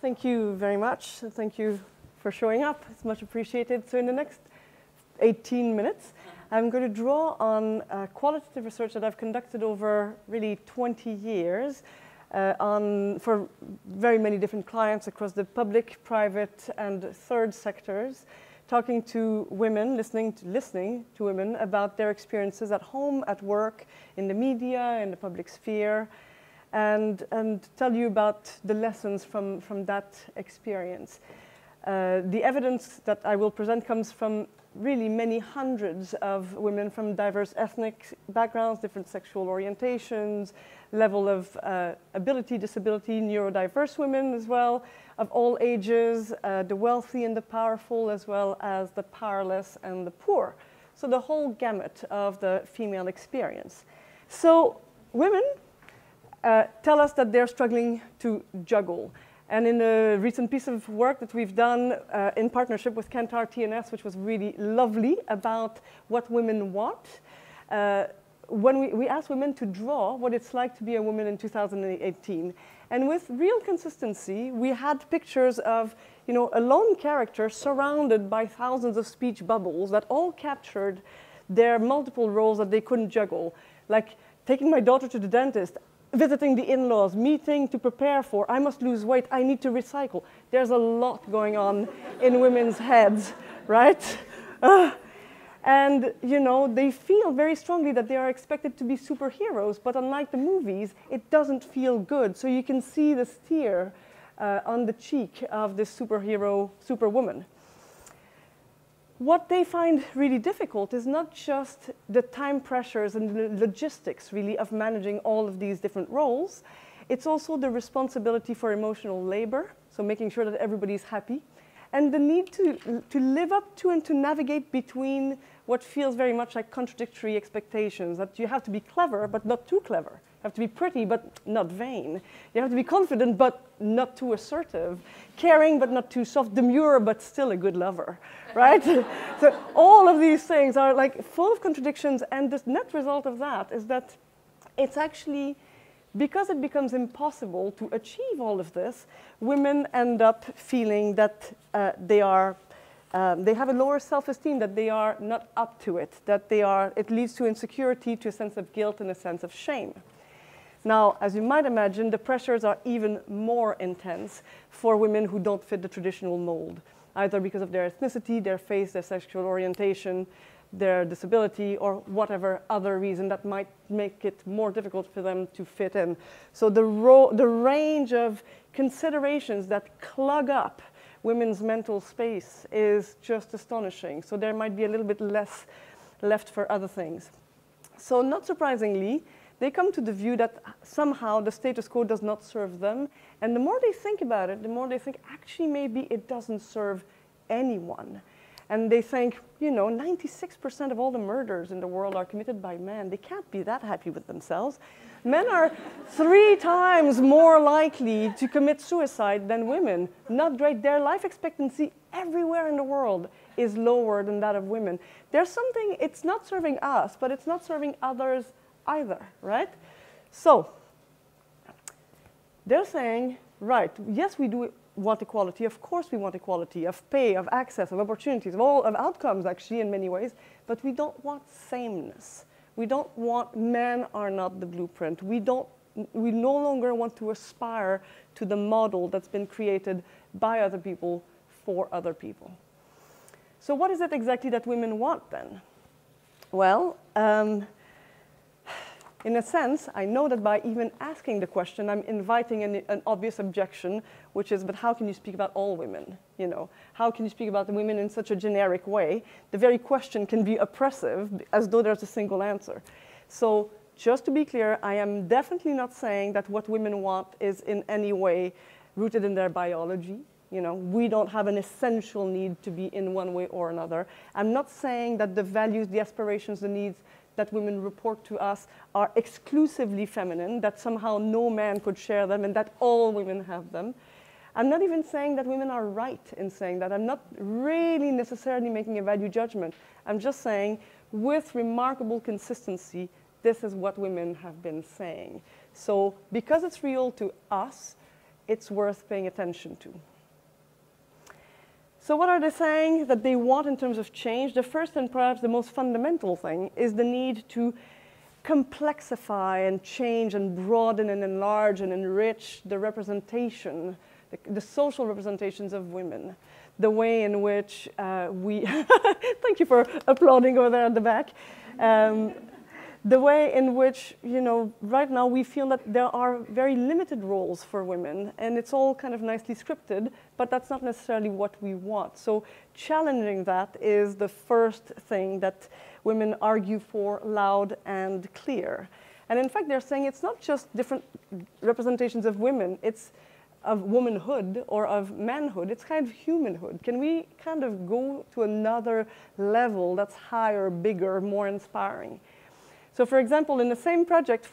Thank you very much. Thank you for showing up. It's much appreciated. So in the next 18 minutes, I'm going to draw on qualitative research that I've conducted over really 20 years for very many different clients across the public, private, and third sectors, talking to women, listening to women about their experiences at home, at work, in the media, in the public sphere, and tell you about the lessons from that experience. The evidence that I will present comes from really many hundreds of women from diverse ethnic backgrounds, different sexual orientations, level of ability, disability, neurodiverse women as well, of all ages, the wealthy and the powerful, as well as the powerless and the poor. So the whole gamut of the female experience. So women tell us that they're struggling to juggle. And in a recent piece of work that we've done in partnership with Kantar TNS, which was really lovely, about what women want, when we asked women to draw what it's like to be a woman in 2018. And with real consistency, we had pictures of a lone character surrounded by thousands of speech bubbles that all captured their multiple roles that they couldn't juggle, like taking my daughter to the dentist, visiting the in-laws, meeting to prepare for, I must lose weight, I need to recycle. There's a lot going on in women's heads, right? And they feel very strongly that they are expected to be superheroes, but unlike the movies, it doesn't feel good. So you can see the tear on the cheek of this superwoman. What they find really difficult is not just the time pressures and the logistics, really, of managing all of these different roles. It's also the responsibility for emotional labor, so making sure that everybody's happy, and the need to live up to and to navigate between what feels very much like contradictory expectations, that you have to be clever, but not too clever. You have to be pretty, but not vain. You have to be confident, but not too assertive. Caring, but not too soft. Demure, but still a good lover, right? So all of these things are like full of contradictions, and the net result of that is that it's actually, because it becomes impossible to achieve all of this, women end up feeling that they have a lower self-esteem, that they are not up to it, it leads to insecurity, to a sense of guilt and a sense of shame. Now, as you might imagine, the pressures are even more intense for women who don't fit the traditional mold, either because of their ethnicity, their face, their sexual orientation, their disability, or whatever other reason that might make it more difficult for them to fit in. So the range of considerations that clog up women's mental space is just astonishing. So there might be a little bit less left for other things. So not surprisingly, they come to the view that somehow the status quo does not serve them. And the more they think about it, the more they think, actually, maybe it doesn't serve anyone. And they think, 96% of all the murders in the world are committed by men. They can't be that happy with themselves. Men are 3 times more likely to commit suicide than women. Not great. Their life expectancy everywhere in the world is lower than that of women. There's something, it's not serving us, but it's not serving others either, right? So they're saying, right, yes, we do want equality. Of course we want equality of pay, of access, of opportunities, of outcomes, actually, in many ways. But we don't want sameness. We don't want, men are not the blueprint. We no longer want to aspire to the model that's been created by other people for other people. So what is it exactly that women want then? Well, in a sense, I know that by even asking the question, I'm inviting an obvious objection, which is, but how can you speak about all women? How can you speak about the women in such a generic way? The very question can be oppressive, as though there's a single answer. So just to be clear, I am definitely not saying that what women want is in any way rooted in their biology. We don't have an essential need to be in one way or another. I'm not saying that the values, the aspirations, the needs that women report to us are exclusively feminine, that somehow no man could share them and that all women have them. I'm not even saying that women are right in saying that. I'm not really necessarily making a value judgment. I'm just saying, with remarkable consistency, this is what women have been saying. So because it's real to us, it's worth paying attention to. So what are they saying that they want in terms of change? The first and perhaps the most fundamental thing is the need to complexify and change and broaden and enlarge and enrich the representation, the social representations of women. The way in which we, thank you for applauding over there at the back. The way in which, you know, right now we feel that there are very limited roles for women, and it's all kind of nicely scripted, but that's not necessarily what we want. So challenging that is the first thing that women argue for loud and clear. And in fact, they're saying it's not just different representations of women, it's of womanhood or of manhood, it's kind of humanhood. Can we kind of go to another level that's higher, bigger, more inspiring? So for example, in the same project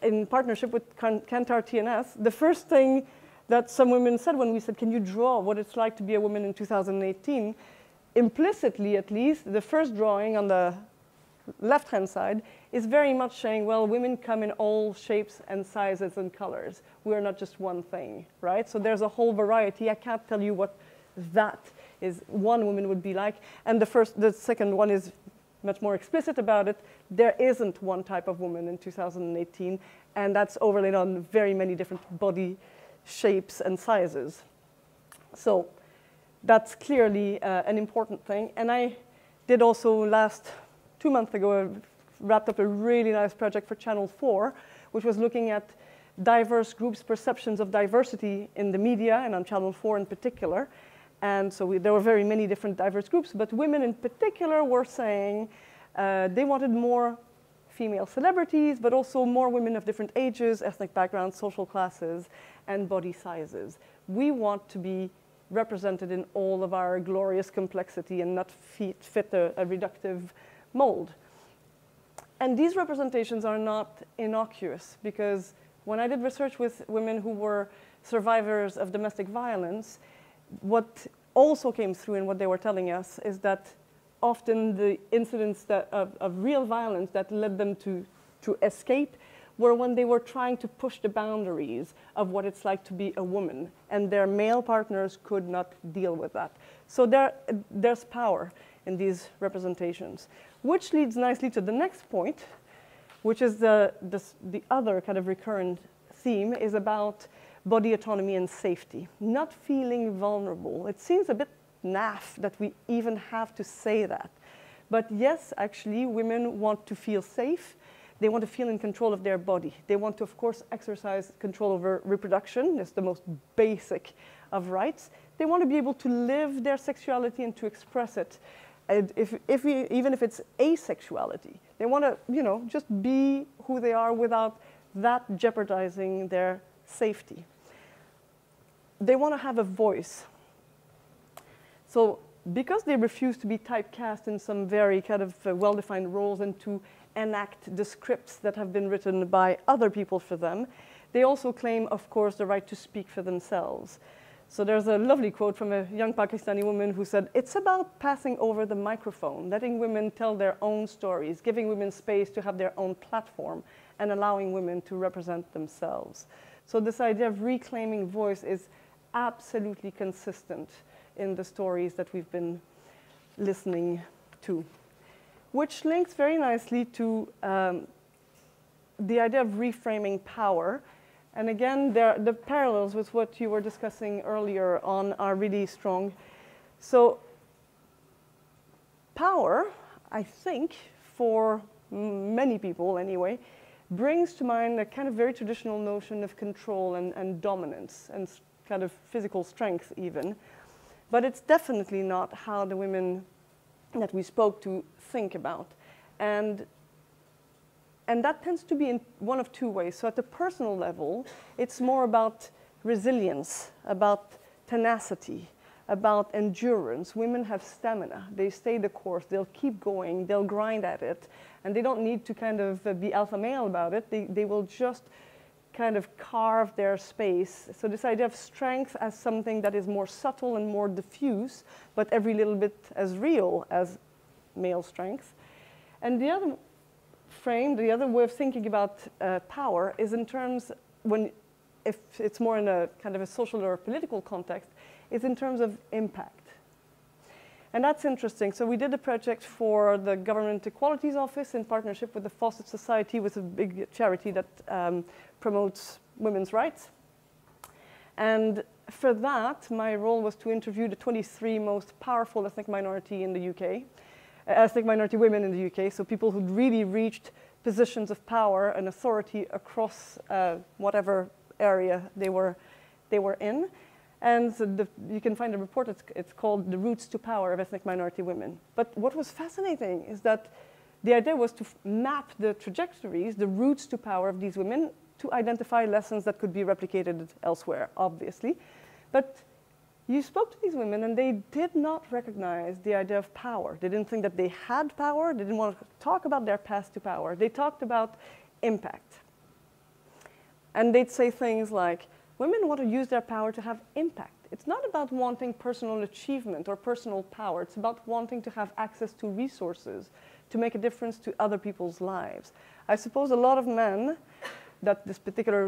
in partnership with Kantar TNS, the first thing that some women said when we said, can you draw what it's like to be a woman in 2018? Implicitly, at least, the first drawing on the left-hand side is very much saying, well, women come in all shapes and sizes and colors. We're not just one thing, right? So there's a whole variety. I can't tell you what that is one woman would be like. And the second one is much more explicit about it. There isn't one type of woman in 2018, and that's overlaid on very many different body shapes and sizes. So that's clearly an important thing. And I did also 2 months ago, wrapped up a really nice project for Channel 4, which was looking at diverse groups' perceptions of diversity in the media, and on Channel 4 in particular. And so there were very many different diverse groups, but women in particular were saying they wanted more female celebrities, but also more women of different ages, ethnic backgrounds, social classes, and body sizes. We want to be represented in all of our glorious complexity and not fit a reductive mold. And these representations are not innocuous, because when I did research with women who were survivors of domestic violence, what also came through in what they were telling us is that often the incidents of real violence that led them to escape were when they were trying to push the boundaries of what it's like to be a woman, and their male partners could not deal with that. So there's power in these representations, which leads nicely to the next point, which is the other kind of recurrent theme, is about body autonomy and safety, not feeling vulnerable. It seems a bit naff that we even have to say that. But yes, actually, women want to feel safe. They want to feel in control of their body. They want to, of course, exercise control over reproduction. It's the most basic of rights. They want to be able to live their sexuality and to express it, and even if it's asexuality. They want to, you know, just be who they are without that jeopardizing their safety. They want to have a voice. So because they refuse to be typecast in some very kind of well-defined roles and to enact the scripts that have been written by other people for them, they also claim, of course, the right to speak for themselves. So there's a lovely quote from a young Pakistani woman who said, "It's about passing over the microphone, letting women tell their own stories, giving women space to have their own platform, and allowing women to represent themselves." So this idea of reclaiming voice is absolutely consistent in the stories that we've been listening to, which links very nicely to the idea of reframing power. And again, the parallels with what you were discussing earlier on are really strong. So power, I think, for many people anyway, brings to mind a kind of very traditional notion of control and dominance and kind of physical strength even. But it's definitely not how the women that we spoke to think about. And that tends to be in one of two ways. So at the personal level, it's more about resilience, about tenacity, about endurance. Women have stamina. They stay the course. They'll keep going. They'll grind at it. And they don't need to kind of be alpha male about it. They will just kind of carve their space. So this idea of strength as something that is more subtle and more diffuse, but every little bit as real as male strength. And the other way of thinking about power is in terms when if it's more in a kind of a social or political context, is in terms of impact. And that's interesting. So we did a project for the Government Equalities Office in partnership with the Fawcett Society, with a big charity that promotes women's rights. And for that, my role was to interview the 23 most powerful ethnic minority in the UK, ethnic minority women in the UK, so people who'd really reached positions of power and authority across whatever area they were in. And so you can find a report, it's called The Routes to Power of Ethnic Minority Women. But what was fascinating is that the idea was to map the trajectories, the routes to power of these women, to identify lessons that could be replicated elsewhere, obviously. But you spoke to these women and they did not recognize the idea of power. They didn't think that they had power. They didn't want to talk about their path to power. They talked about impact. And they'd say things like, women want to use their power to have impact. It's not about wanting personal achievement or personal power. It's about wanting to have access to resources to make a difference to other people's lives. I suppose a lot of men that this particular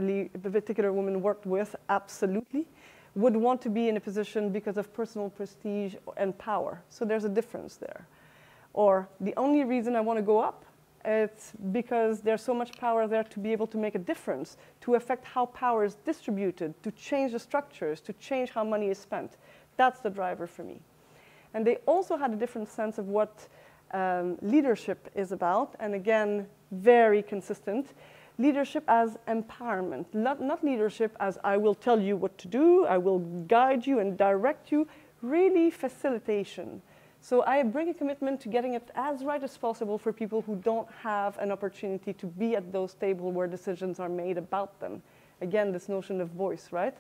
woman worked with absolutely would want to be in a position because of personal prestige and power. So there's a difference there. Or the only reason I want to go up, it's because there's so much power there to be able to make a difference, to affect how power is distributed, to change the structures, to change how money is spent. That's the driver for me. And they also had a different sense of what leadership is about, and again, very consistent. Leadership as empowerment, not leadership as I will tell you what to do, I will guide you and direct you, really facilitation. So I bring a commitment to getting it as right as possible for people who don't have an opportunity to be at those tables where decisions are made about them. Again, this notion of voice, right?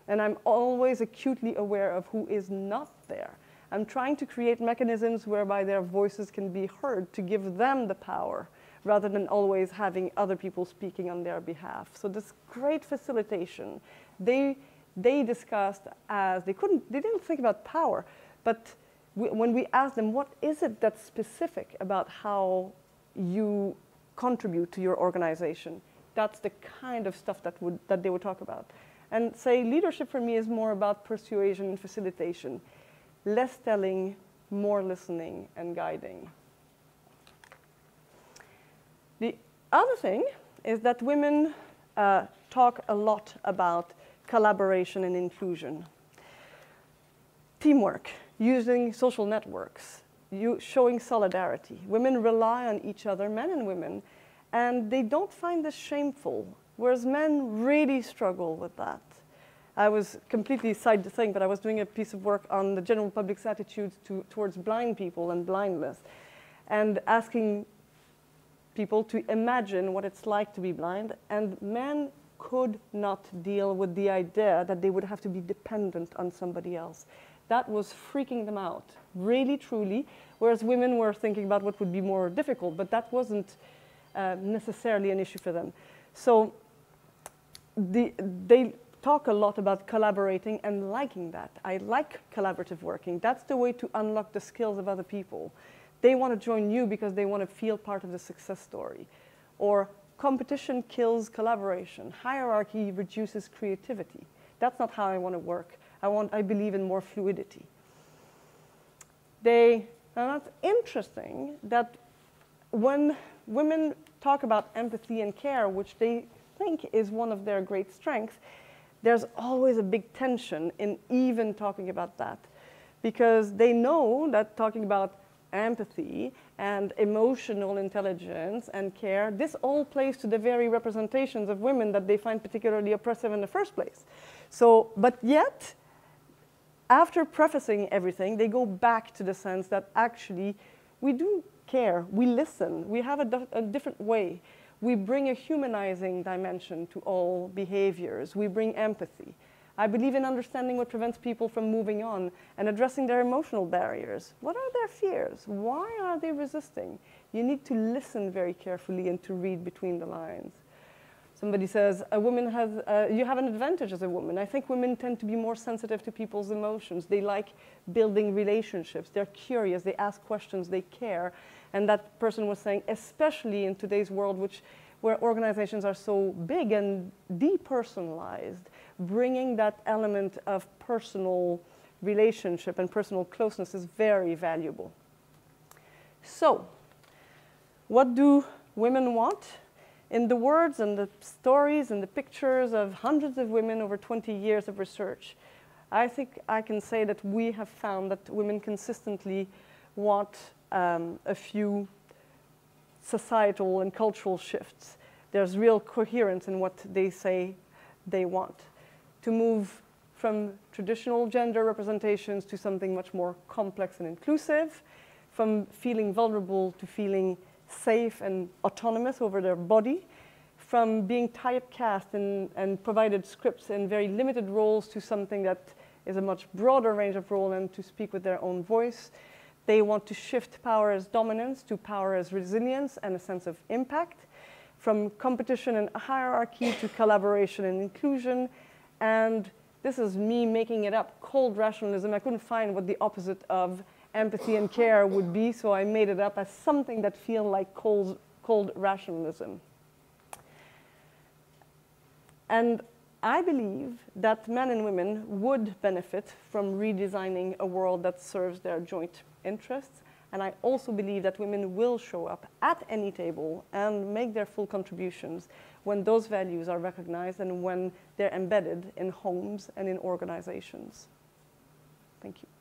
And I'm always acutely aware of who is not there. I'm trying to create mechanisms whereby their voices can be heard to give them the power, rather than always having other people speaking on their behalf. So this great facilitation, they discussed as, they didn't think about power, but when we asked them, what is it that's specific about how you contribute to your organization? That's the kind of stuff that they would talk about. And say leadership for me is more about persuasion and facilitation. Less telling, more listening and guiding. The other thing is that women talk a lot about collaboration and inclusion. Teamwork, using social networks, showing solidarity. Women rely on each other, men and women, and they don't find this shameful, whereas men really struggle with that. I was completely side the thing, but I was doing a piece of work on the general public's attitudes towards blind people and blindness, and asking people to imagine what it's like to be blind, and men could not deal with the idea that they would have to be dependent on somebody else. That was freaking them out, really, truly, whereas women were thinking about what would be more difficult, but that wasn't necessarily an issue for them. So they talk a lot about collaborating and liking that. I like collaborative working. That's the way to unlock the skills of other people. They want to join you because they want to feel part of the success story. Or competition kills collaboration. Hierarchy reduces creativity. That's not how I want to work. I believe in more fluidity. Now that's interesting that when women talk about empathy and care, which they think is one of their great strengths, there's always a big tension in even talking about that. Because they know that talking about empathy and emotional intelligence and care, this all plays to the very representations of women that they find particularly oppressive in the first place. So, but yet, after prefacing everything, they go back to the sense that actually we do care, we listen, we have a different way. We bring a humanizing dimension to all behaviors. We bring empathy. I believe in understanding what prevents people from moving on and addressing their emotional barriers. What are their fears? Why are they resisting? You need to listen very carefully and to read between the lines. Somebody says, a woman has, you have an advantage as a woman. I think women tend to be more sensitive to people's emotions. They like building relationships. They're curious. They ask questions. They care. And that person was saying, especially in today's world, where organizations are so big and depersonalized, bringing that element of personal relationship and personal closeness is very valuable. So, what do women want? In the words and the stories and the pictures of hundreds of women over 20 years of research, I think I can say that we have found that women consistently want a few societal and cultural shifts. There's real coherence in what they say they want. To move from traditional gender representations to something much more complex and inclusive, from feeling vulnerable to feeling safe and autonomous over their body, from being typecast and provided scripts in very limited roles to something that is a much broader range of role and to speak with their own voice. They want to shift power as dominance to power as resilience and a sense of impact, from competition and hierarchy to collaboration and inclusion. And this is me making it up, cold rationalism. I couldn't find what the opposite of empathy and care would be, so I made it up as something that feels like cold rationalism. And I believe that men and women would benefit from redesigning a world that serves their joint interests. And I also believe that women will show up at any table and make their full contributions when those values are recognized and when they're embedded in homes and in organizations. Thank you.